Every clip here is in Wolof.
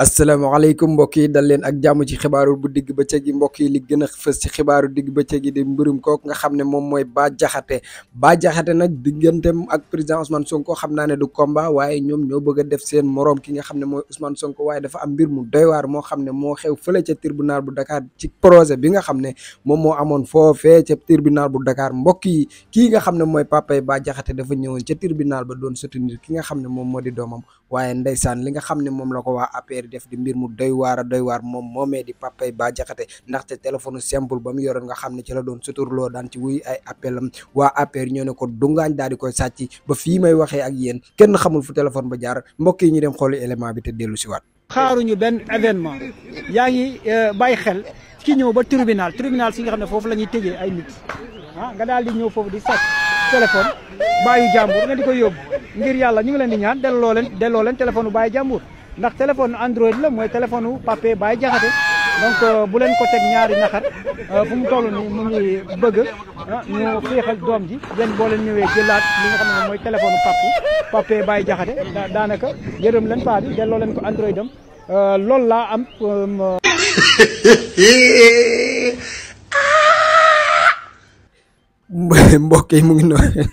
asalaamaaleykum mbokk yi dal leen ak jàmm ci xibaaru bu digg bëccëg yi mbokk yi li gën a fës ci xibaaru digg bëccëg yi di mbirum kooku nga xam ne moom mooy Bah Diakhaté nag digganteem ak président Ousmane Sonko xam naa ne du combat waaye ñoom ñoo bëgg a def seen moroom ki nga xam ne mooy Ousmane Sonko waaye dafa am mbir mu doy waar moo xam ne moo xew fële ca tribunal bu Dakar ci projet bi nga xam ne moom moo amoon foofee ca tribunal bu Dakar mbokk yi kii nga xam ne mooy papay Bah Diakhaté dafa ñëwoon ca tribunal ba doon soutenir ki nga xam ne moom moo di doomam waaye ndeysaan li nga xam ne moom la ko waa APR def di mbir mu doy waar moom moomee di papay Bah Diakhaté ndaxte téléphone simple ba mu yoroon nga xam ne ci la doon suturloo daan ci wuy ay appelam waa APR ñoo ne ko dungaañ daal di koy sàcc ba fii may waxee ak yéen kenn xamul fu téléphone ba jaar mbokk yi ñu dem xooli élément bi te dellu si waat. xaaruñu benn événement yaa ngi bàyyi xel ki ñëw ba tribunal si nga xam ne foofu la ñuy tëjee ay nit nga daal di ñëw foofu di sàcc téléphone bàyyi jàmbur nga di ko yóbbu ngir yàlla ñu ngi leen di ñaan delloo leen téléphone bu bàyyi jàmbur ndax téléphone Android la mooy téléphone u papé Bah Diakhaté donc bu leen ko teg ñaari naxar fu mu toll nii mu ngi bëgg ñu féexal doom ji yéen boo leen ñëwee jëlaat li nga xam ne mooy téléphone papé Bah Diakhaté daanaka yërëm leen paa bi delloo leen ko Android am loolu laa am. mbokk yi mu ngi noonu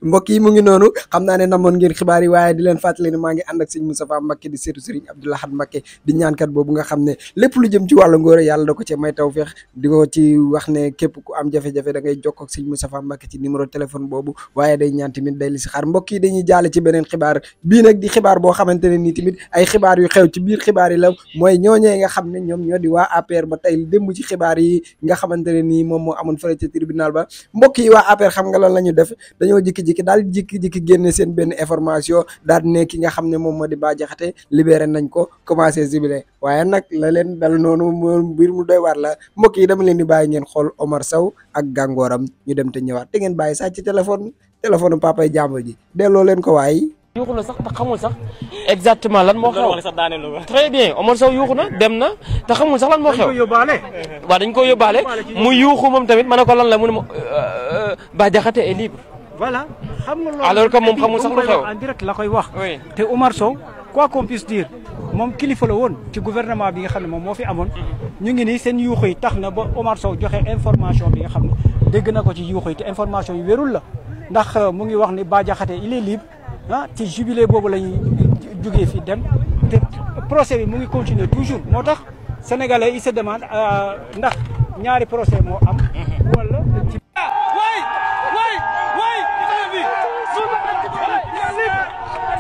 mbokk yi mu ngi noonu xam naa ne namoon ngeen xibaar yi waaye di leen fàttali ne maa ngi ànd ak sëñ Moustapha Mbacké di seetu Serigne Abdou Lahad Mbacké di ñaankat boobu nga xam ne lépp lu jëm ci wàllu ngóor yàlla da ko ci may tawfeex di ko ci wax ne képp ku am jafe-jafe da ngay jokkoo ak sëñ Moustapha Mbacké ci numéro téléphone boobu waaye day ñaan tamit day li si xaar mbokk yi dañuy jaale ci beneen xibaar bii nag di xibaar boo xamante ne nii tamit ay xibaar yu xew ci biir xibaar yi la mooy ñooñee nga xam ne ñoom ñoo di waa APR ba tey démb ci xibaar yi nga xamante ne nii moom moo amoon fële ca tribunal ba mbokk yi waa APR xam nga lan la ñu def dañoo jikki-jikki daal jikki-jikki génne seen benn information daal ne ki nga xam ne moom moo di Bah Diakhaté libéré nañ ko commencé zibilé waaye nag la leen dal noonu mbir mu doy waar la mbokk yi dama leen di bàyyi ngeen xool Omar Sow ak gàngooram ñu dem te ñëwaat te ngeen bàyyi sax ci téléphone papay jàmbur ji delloo leen ko waaye yuuxu na sax te xamul sax exactement lan moo xew très bien Omar Sow yuuxu na dem na te xamul sax lan moo xew waaw dañ ko yóbbaale mu yuuxu moom tamit ma ne ko lan la mu ne ma Bah Diakhaté est libre voilà xam nga loolu alors que moom xamul sax lu xew en direct la koy wax te Omar Sow quoi qu'on puisse dire moom kilifa la woon ci gouvernement bi nga xam ne moom moo fi amoon ñu ngi nii seen yuuxu yi tax na ba Omar Sow joxe information bi nga xam ne dégg na ko ci yuuxu yi te information yi wérul la ndax mu ngi wax ni Bah Diakhaté il est libre ci jubilé boobu la ñuy jógee fii dem te procès bi mu ngi continuer toujours moo tax sénégalais il se demande ndax ñaari procès moo am wala ci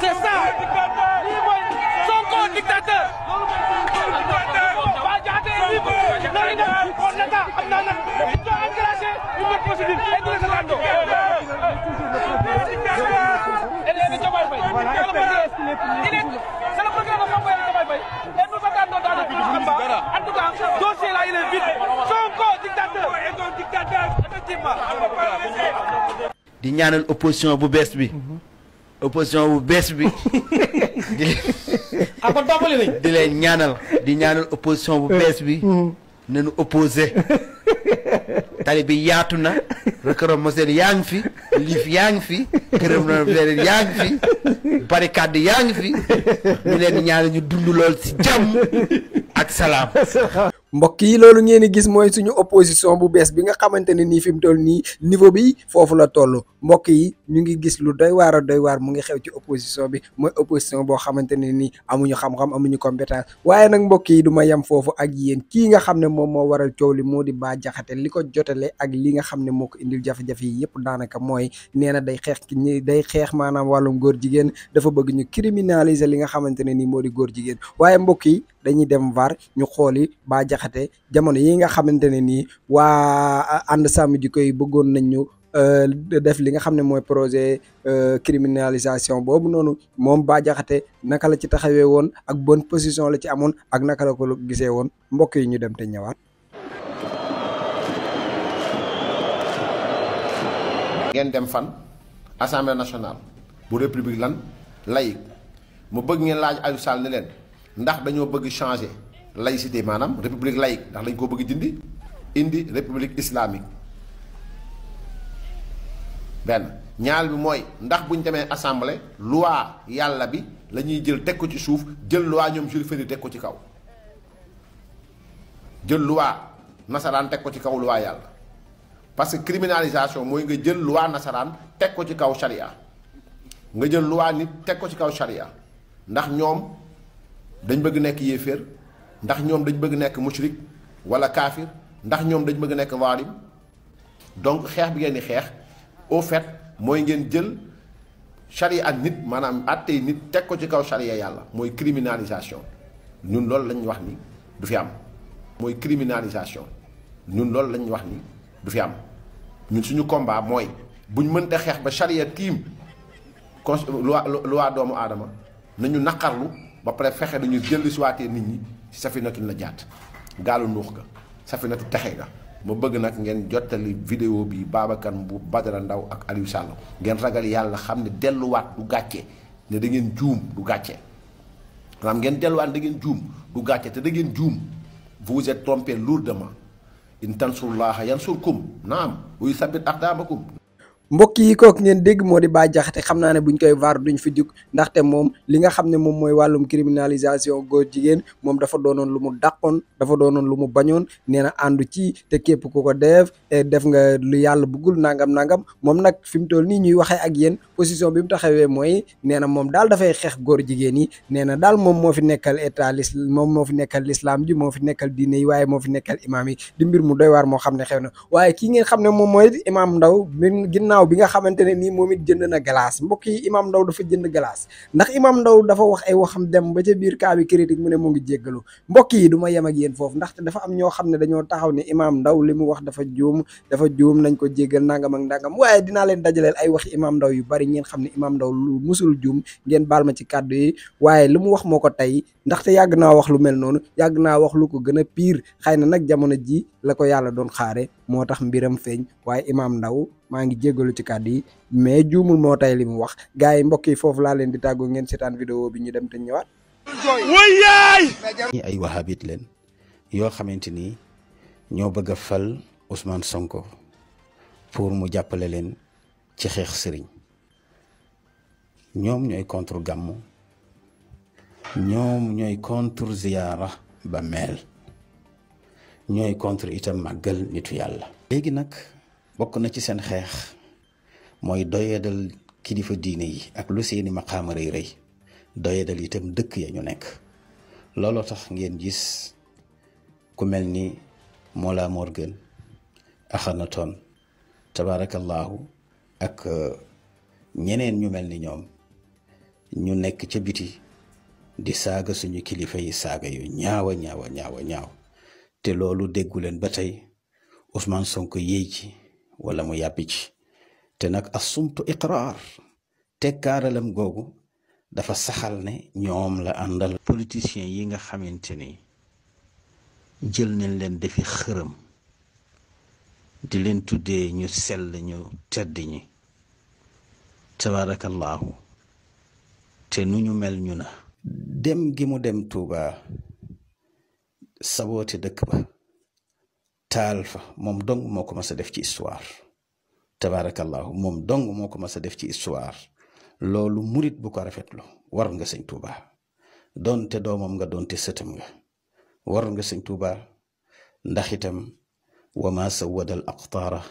c'est ça Sonko dictateur Bah Diakhaté libre nari na on nata am na nag do enclenché une autre procédure di ñaanal opposition bu bees bi di leen ñaanal opposition bu bees bi nañu opposé tali bi yaatu na rëkkëram moseen yaa ngi fi liif yaa ngi fi këram na leen yaa ngi fi barricade yaa ngi fi ñu leen ñaanal ñu dund lool ci jàmm ak salaam. mbokk yi loolu ngeen di gis mooy suñu opposition bu bees bi nga xamante ne nii fi mu toll nii niveau bi foofu la toll mbokk yi ñu ngi gis lu doy waar mu ngi xew ci opposition bi mooy opposition boo xamante ne nii amuñu xam-xam amuñu compétence waaye nag mbokk yi du ma yem foofu ak yéen kii nga xam ne moom moo waral coow li moo di Bah Diakhaté li ko jotale ak li nga xam ne moo ko indil jafe-jafe yi yëpp daanaka mooy nee na day xeex maanaam wàllum góor jigéen dafa bëgg ñu criminaliser li nga xamante ne nii moo di góor jigéen waaye mbokk yi dañuy dem VAR ñu xooli Bah Diakhaté jamono yi nga xamante ne nii waa ànd sàmm jikko yi bëggoon nañ ñu def li nga xam ne mooy projet criminalisation boobu noonu moom Bah Diakhaté naka la ci taxawee woon ak bonne position la ci amoon ak naka la ko gisee woon mbokk yi ñu dem te ñëwaat. ngeen dem fan assemblée nationale bu république lan laïque mu bëgg ngeen laaj Aliou Sall ne leen ndax dañoo bëgg changer laïcité maanaam république laïque ndax dañ koo bëgg dindi indi république islamique benn ñaar bi mooy ndax buñ demee assemblée loi yàlla bi la ñuy jël teg ko ci suuf jël loi ñoom Jules Ferry teg ko ci kaw jël loi nasaraan teg ko ci kaw loi yàlla parce que criminalisation mooy nga jël loi nasaraan teg ko ci kaw charia nga jël loi nit teg ko ci kaw charia ndax ñoom dañ bëgg nekk yéeféer ndax ñoom dañ bëgg nekk mushrik wala kaafir ndax ñoom dañ bëgg nekk waalim donc xeex bi ngeen di xeex au fait mooy ngeen jël charia ak nit maanaam àttey nit teg ko ci kaw charia yàlla mooy criminalisation ñun loolu lañ wax ni du fi am mooy criminalisation ñun loolu lañ wax ni du fi am ñun suñu combat mooy buñ mënta xeex ba charia tiim loi doomu aadama nañu naqarlu ba pare fexe dañu jël si waatee nit ñi ci safinatu najaat gaalu nuux ga safinatu texe ga ma bëgg nag ngeen jottali vidéo bi Babacar Mboup Badara Ndaw ak Aliou Sall ngeen ragal yàlla xam ne delluwaat du gàcce ne da ngeen juum du gàcce maanaam ngeen delluwaat da ngeen juum du gàcce te da ngeen juum vous vous êtes trompé lourdement in tansurullaha yansurkum naam wa yusabbit aqdamakum mbokk yi kooku ngeen dégg moo di Bah Diakhaté xam naa ne buñ koy vaar duñ fi jug ndaxte moom li nga xam ne moom mooy wàllum criminalisation góor jigéen moom dafa doonoon lu mu dàqoon dafa doonoon lu mu bañoon nee na àndu ci te képp ku ko def nga lu yàlla bëggul nangam moom nag fi mu toll nii ñuy waxee ak yéen position bi mu taxawee mooy nee na moom daal dafay xeex góor jigéen yi nee na daal moom moo fi nekkal état moom moo fi nekkal l'islam ji moo fi nekkal diine yi waaye moo fi nekkal imaam yi di mbir mu doy waar moo xam ne xew na waaye kii ngeen xam ne moom mooy imaam Ndaw ginnaaw bi nga xamante ne nii moom it jënd na glace mbokk yi Imam Ndaw dafa jënd glace ndax Imam Ndaw dafa wax ay waxam dem ba ca biir kaa bi critique mu ne mu ngi jéggalu mbokk yi du ma yem ak yéen foofu ndaxte dafa am ñoo xam ne dañoo taxaw ne Imam Ndaw li mu wax dafa juum nañ ko jéggal nangam ak nangam waaye dinaa leen dajaleel ay waxi Imam Ndaw yu bari ngeen xam ne Imam Ndaw lu musul juum ngeen baal ma ci kàddu yi waaye lu mu wax moo ko tey ndaxte yàgg naa wax lu mel noonu yàgg naa wax lu ko gën a pire xëy na nag jamono ji la ko yàlla doon xaare moo tax mbiram feeñ waaye Imam Ndaw maa ngi jéggalu ci kàddu yi mais juumul moo tay li mu wax gars yi mbokk yi foofu laa leen di tàggoo ngeen seetaan vidéo bi ñu dem te ñëwaat. ñi ay wahabit leen yoo xamante ni ñoo bëgg a fal Ousmane Sonko pour mu jàppale leen ci xeex sëriñ ñoom ñooy contre gàmmu ñoom ñooy contre ziyaara ba meel ñooy contre itam màggal nitu yàlla. léegi nag bokk na ci seen xeex mooy doyadal kilifa diine yi ak lu seeni maqaama rëy rëy doyadal itam dëkk ya ñu nekk looloo tax ngeen gis ku mel ni Mollah Morgun Akhenaton tabarakallahu ak ñeneen ñu mel ni ñoom ñu nekk ca biti di saaga suñu kilifa yi saaga yu ñaawa te loolu déggu leen ba tey Ousmane Sonko yéey ci wala mu yàppi ci te nag asumtu iqraar tekkaaralam googu dafa saxal ne ñoom la àndal. politiciens yi nga xamante ni jël nañ leen defi xërëm di leen tuddee ñu sell ñu tedd ñi tabarakallahu te nu ñu mel ñu na dem gi mu dem Tuuba saboote dëkk ba taal fa moom dong moo ko mas a def ci histoire tabarakallahu moom dong moo ko mas a def ci histoire loolu murit bu ko rafetlu war nga sëñ Tuuba doonte doomam nga doonte sëtam nga war nga sëñ Tuuba ndax itam wa ma sawada al aqtaara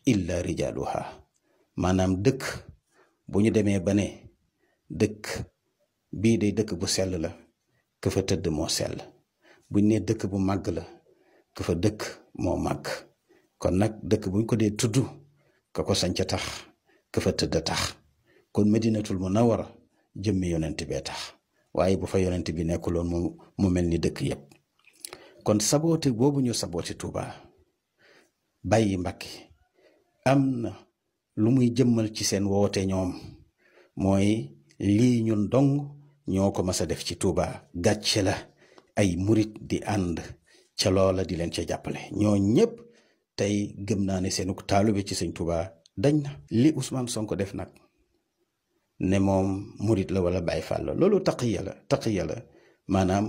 illa rijaluha maanaam dëkk bu ñu demee ba ne dëkk bii day dëkk bu sell la ka fa tëdd moo sell buñ ne dëkk bu màgg la ka fa dëkk moo màgg kon nag dëkk buñ ko dee tudd ka ko sañca tax ka fa tëdd tax kon Madinatul Munawwara jëmmi yonent bee tax waaye bu fa yonent bi nekkuloon mu mel ni dëkk yépp kon saboote boobu ñu saboote Tuuba bàyyi Mbàkke am na lu muy jëmmal ci seen woote ñoom mooy lii ñun dong ñoo ko mas a def ci Tuuba gàcce la ay murit di ànd ca loola di leen ca jàppale ñoo ñépp tey gëm naa ne seenu taalube ci sëñ Tuuba dañ na li Ousmane Sonko def nag ne moom murit la wala Baay Faal la loolu taqiya la maanaam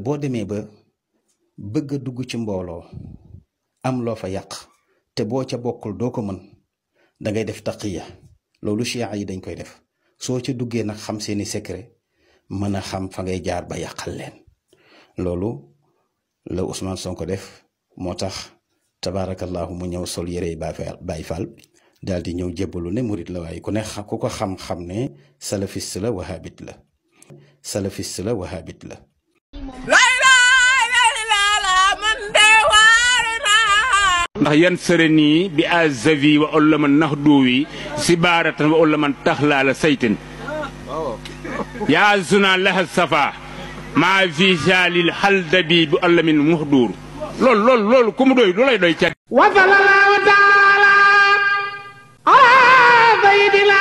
boo demee ba bëgg a dugg ci mbooloo am loo fa yàq te boo ca bokkul doo ko mën da ngay def taqiya loolu chia yi dañ koy def soo ca duggee nag xam seeni secret mën a xam fa ngay jaar ba yàqal leen loolu la Ousmane Sonko def moo tax tabaarakallahu mu ñëw sol yére yi Baay Faal daal di ñëw jébbalu ne murit la waaye ku ko xam-xam ne salafiste la wahabit la ndax yan sërëni bi azavi wa ullama naxduwi si baaratan wa ullaman taxlaala saytin yaa zuna laha safa maa fi saalil xaldabi bu ullamin muxduur loolu ku mu doy lu lay doy ca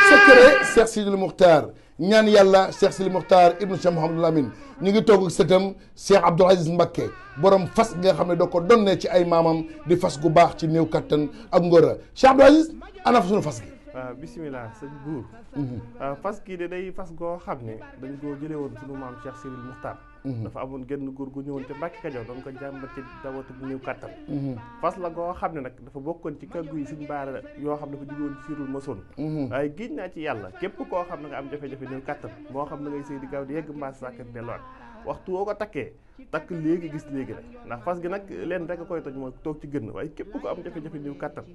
secret Cheikh Sidil Muxtaar ñaan yàlla Cheikh Sidil Muxtaar ibnu Cheikh Mouhamadul Amin ñu ngi toog ak sëtam Cheikh Abdoul Aziz Mbacké borom fas nga xam ne da ko donnee ci ay maamam di fas gu baax ci néew kattan ak ngóora Cheikh Abdoul Aziz ana fa suñu fas gi. waaw bisimilah sëñ buur fas gi de day fas goo xam ne dañ koo jëlee woon suñu maam Cheikh Sidil Muxtaar dafa amoon genn góor gu ñëwoon te Mbàkke Kajoor doon ko jàmbat ci dawatu bu néew kattan fas la goo xam ne nag dafa bokkoon ci kàggu yi suñ baara yoo xam ne dafa jógoon siirul masoon waaye giñ naa ci yàlla képp koo xam ne nga am jafe-jafe néew kattan moo xam ne ngay sëy di gaaw di yegg mbaas sàkkat delluwaat waxtu woo ko takkee takk léegi gis léegi rek ndax fas gi nag leen rek a koy toj mooy toog ci gën waaye képp ko am jafe-jafe néew kattan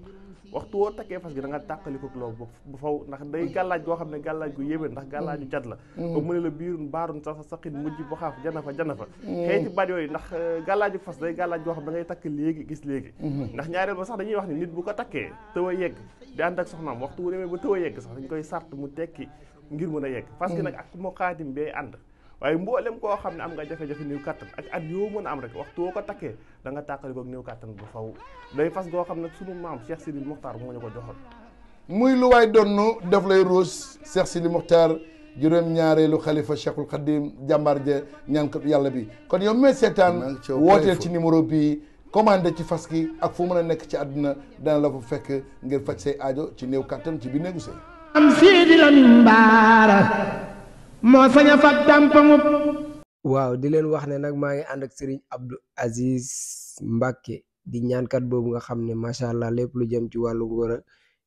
waxtu woo takkee fas gi da nga tàqaliko loolu bu faw ndax day gàllaaj goo xam ne gàllaaj gu yéwén ndax gàllaaju cat la ba mu ne la biirun baarun sa saqin mujj bu xaaf jana fa xeeti baat yooyu ndax gàllaaju fas day gàllaaj goo xam da ngay takk léegi gis léegi ndax ñaareel ba sax dañuy wax ni nit bu ko takkee tëw a yegg di ànd ak soxnaam waxtu wu demee ba tëw a yegg sax dañ koy sart mu tekki ngir mën a yegg fas gi nag ak moo xaatim bee ànd waaye mboolem koo xam ne am nga jafe-jafe néew kattan ak at yoo mën a am rek waxtu woo ko takkee da nga tàqaliko ak néew kattan bu faw day fas goo xam ne sunu maam Cheikh Sidil Muxtaar moo ñu ko joxoon muy lu waay donnu daf lay ruus Cheikh Sidil Muxtaar juróom-ñaareelu xalifa Cheikhul Khadim jàmbaar ja ñaan ko yàlla bi kon yow mee seetaan wooteel ci numéro bii commandé ci fas gi ak fu mën a nekk ci àdduna dana la fa fekk ngir faj say aajo ci néew kattan ci bi néegu sëy am Sidi Lamin Baara moo sañ a fag tàmpaŋub waaw di leen wax ne nag maa ngi ànd ak Serigne Abdou Aziz Mbacké di ñaankat boobu nga xam ne macha allah lépp lu jëm ci wàllu ngóora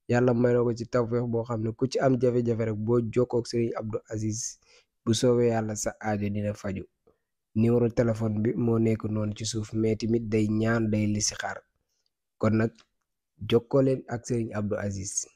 yàlla may na ko ci tawfeex boo xam ne ku ci am jafe-jafe rek boo jokkoo ak Serigne Abdou Aziz bu soobee yàlla sa aajo dina faju numéro téléphone bi moo nekk noonu ci suuf mais tamit day ñaan day listixaar kon nag jokkoo leen ak Serigne Abdou Aziz